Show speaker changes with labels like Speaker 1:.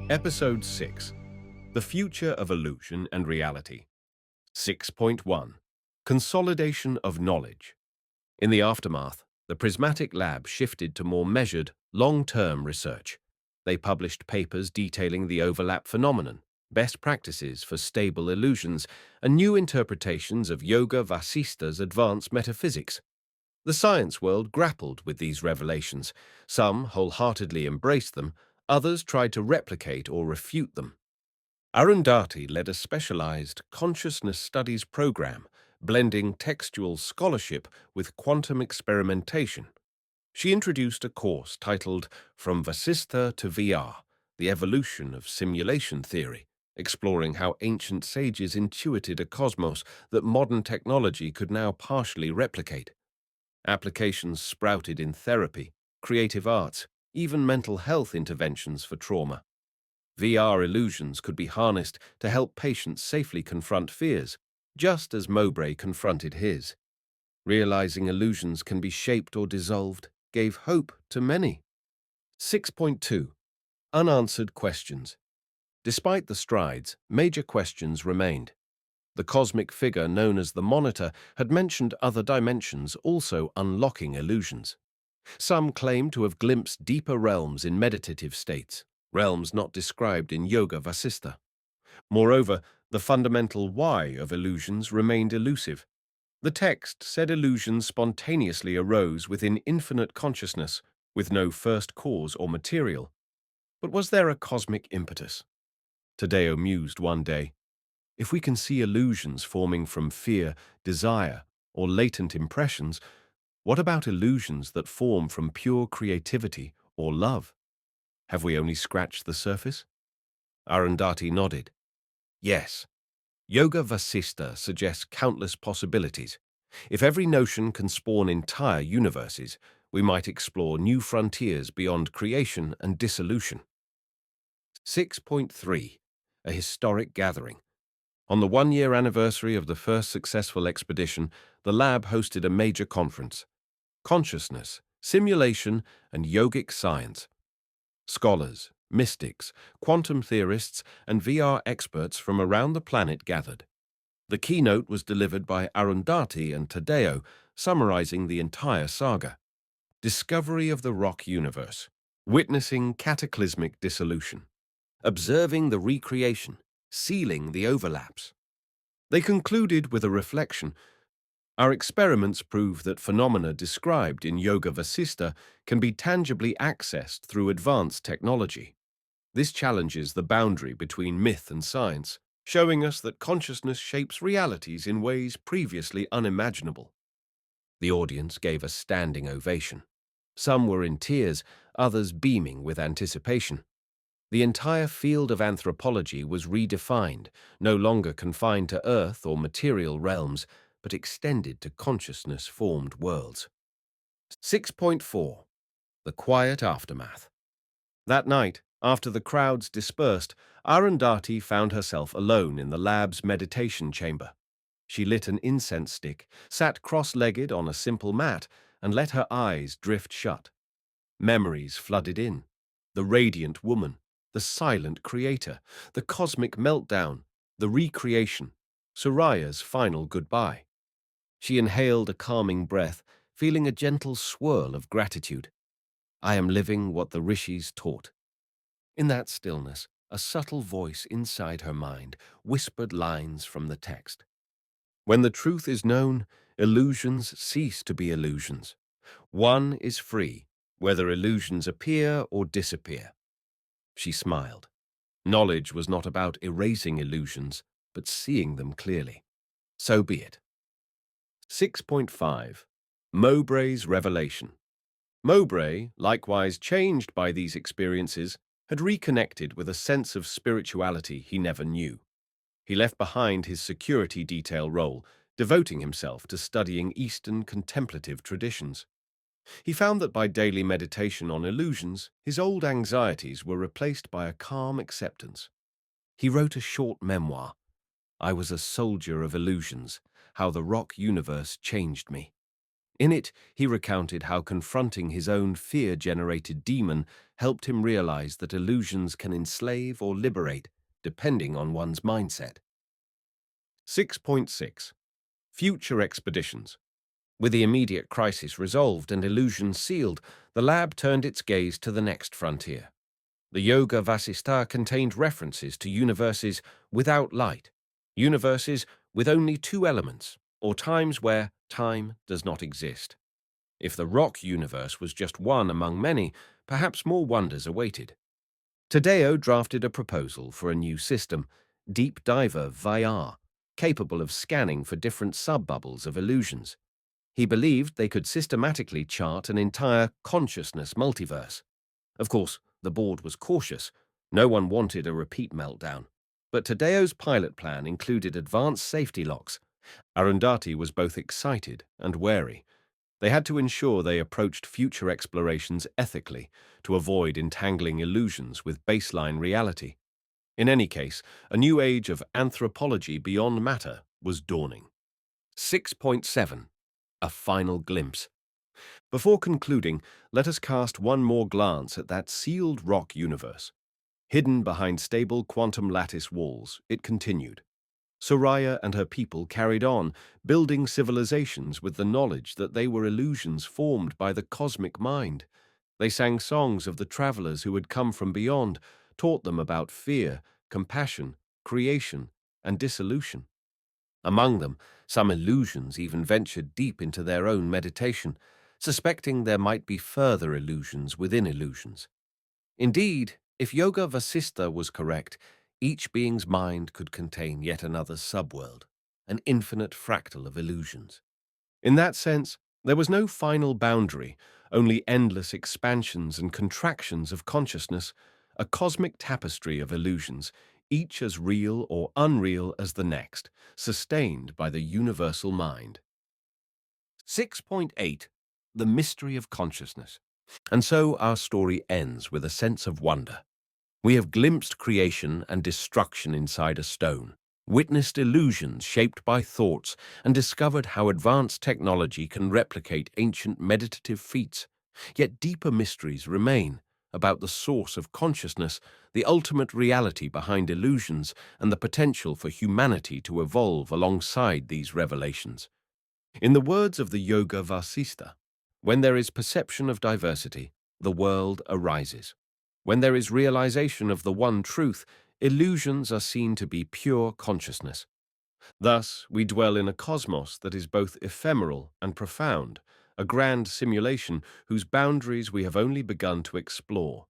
Speaker 1: Episode 6. The Future of Illusion and Reality. 6.1. Consolidation of Knowledge. In the aftermath, the Prismatic Lab shifted to more measured, long-term research. They published papers detailing the overlap phenomenon, best practices for stable illusions, and new interpretations of Yoga Vasistha's advanced metaphysics. The science world grappled with these revelations. Some wholeheartedly embraced them, others tried to replicate or refute them. Arundhati led a specialized consciousness studies program, blending textual scholarship with quantum experimentation. She introduced a course titled From Vasistha to VR, the Evolution of Simulation Theory, exploring how ancient sages intuited a cosmos that modern technology could now partially replicate. Applications sprouted in therapy, creative arts, even mental health interventions for trauma. VR illusions could be harnessed to help patients safely confront fears, just as Mowbray confronted his. Realizing illusions can be shaped or dissolved gave hope to many. 6.2. Unanswered questions. Despite the strides, major questions remained. The cosmic figure known as the Monitor had mentioned other dimensions also unlocking illusions. Some claim to have glimpsed deeper realms in meditative states, realms not described in Yoga Vasistha. Moreover, the fundamental why of illusions remained elusive. The text said illusions spontaneously arose within infinite consciousness, with no first cause or material. But was there a cosmic impetus? Tadeo mused one day. If we can see illusions forming from fear, desire, or latent impressions, what about illusions that form from pure creativity or love? Have we only scratched the surface? Arundhati nodded. Yes. Yoga Vasistha suggests countless possibilities. If every notion can spawn entire universes, we might explore new frontiers beyond creation and dissolution. 6.3. A historic gathering. On the one-year anniversary of the first successful expedition, the lab hosted a major conference. Consciousness, simulation, and yogic science. Scholars, mystics, quantum theorists, and VR experts from around the planet gathered. The keynote was delivered by Arundhati and Tadeo, summarizing the entire saga. Discovery of the rock universe, witnessing cataclysmic dissolution, observing the recreation, sealing the overlaps. They concluded with a reflection. Our experiments prove that phenomena described in Yoga Vasistha can be tangibly accessed through advanced technology. This challenges the boundary between myth and science, showing us that consciousness shapes realities in ways previously unimaginable. The audience gave a standing ovation. Some were in tears, others beaming with anticipation. The entire field of anthropology was redefined, no longer confined to earth or material realms, but extended to consciousness-formed worlds. 6.4. The Quiet Aftermath. That night, after the crowds dispersed, Arundhati found herself alone in the lab's meditation chamber. She lit an incense stick, sat cross-legged on a simple mat, and let her eyes drift shut. Memories flooded in. The radiant woman, the silent creator, the cosmic meltdown, the recreation, Suraya's final goodbye. She inhaled a calming breath, feeling a gentle swirl of gratitude. I am living what the rishis taught. In that stillness, a subtle voice inside her mind whispered lines from the text. When the truth is known, illusions cease to be illusions. One is free, whether illusions appear or disappear. She smiled. Knowledge was not about erasing illusions, but seeing them clearly. So be it. 6.5. Mowbray's Revelation. Mowbray, likewise changed by these experiences, had reconnected with a sense of spirituality he never knew. He left behind his security detail role, devoting himself to studying Eastern contemplative traditions. He found that by daily meditation on illusions, his old anxieties were replaced by a calm acceptance. He wrote a short memoir, I Was a Soldier of Illusions, How the Rock Universe Changed Me. In it, he recounted how confronting his own fear-generated demon helped him realize that illusions can enslave or liberate, depending on one's mindset. 6.6. Future expeditions. With the immediate crisis resolved and illusions sealed, the lab turned its gaze to the next frontier. The Yoga Vasistha contained references to universes without light, universes with only two elements, or times where time does not exist. If the rock universe was just one among many, perhaps more wonders awaited. Tadeo drafted a proposal for a new system, Deep Diver VR, capable of scanning for different subbubbles of illusions. He believed they could systematically chart an entire consciousness multiverse. Of course, the board was cautious. No one wanted a repeat meltdown. But Tadeo's pilot plan included advanced safety locks. Arundhati was both excited and wary. They had to ensure they approached future explorations ethically to avoid entangling illusions with baseline reality. In any case, a new age of anthropology beyond matter was dawning. 6.7. A final glimpse. Before concluding, let us cast one more glance at that sealed rock universe. Hidden behind stable quantum lattice walls, it continued. Soraya and her people carried on, building civilizations with the knowledge that they were illusions formed by the cosmic mind. They sang songs of the travelers who had come from beyond, taught them about fear, compassion, creation, and dissolution. Among them, some illusions even ventured deep into their own meditation, suspecting there might be further illusions within illusions. Indeed, if Yoga Vasistha was correct, each being's mind could contain yet another subworld, an infinite fractal of illusions. In that sense, there was no final boundary, only endless expansions and contractions of consciousness, a cosmic tapestry of illusions, each as real or unreal as the next, sustained by the universal mind. 6.8. The mystery of consciousness. And so our story ends with a sense of wonder. We have glimpsed creation and destruction inside a stone, witnessed illusions shaped by thoughts, and discovered how advanced technology can replicate ancient meditative feats. Yet deeper mysteries remain about the source of consciousness, the ultimate reality behind illusions, and the potential for humanity to evolve alongside these revelations. In the words of the Yoga Vasistha, when there is perception of diversity, the world arises. When there is realization of the one truth, illusions are seen to be pure consciousness. Thus, we dwell in a cosmos that is both ephemeral and profound, a grand simulation whose boundaries we have only begun to explore.